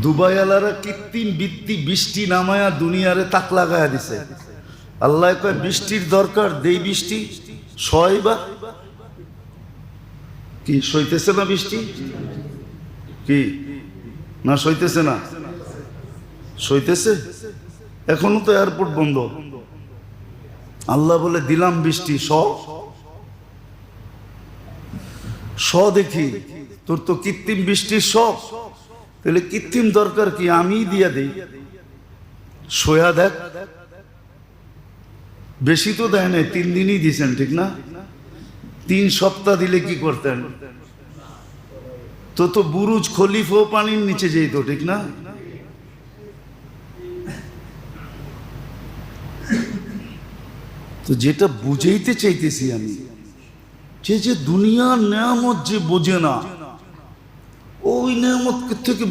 Dubai আলারা কৃত্রিম বৃষ্টি নামায়া দুনিয়ারে তাক লাগায়া দিছে। আল্লাহ কয় বৃষ্টির দরকার, দেই বৃষ্টি। সয়বা কি সইতেছে না বৃষ্টি? কি না সইতেছে না? সইতেছে। এখনো তো এয়ারপোর্ট বন্ধ। আল্লাহ বলে দিলাম বৃষ্টি, দেখি তোর তো কৃত্রিম বৃষ্টির শখ, তাহলে কৃত্রিম দরকার কি, আমি দিয়া দেই। সোয়া দেখ, বেশি তো দেয় নাই, 3 দিনই দিয়েছেন, ঠিক না? 3 সপ্তাহ দিলে কি করতেন? তো বুরুজ খলিফাও পানির নিচে যেত, ঠিক না? তো যেটা বুঝাইতে চাইতেছি আমি, যে দুনিয়ার নেয়ামত যে বোঝে না, ওই নেয়ামত থেকে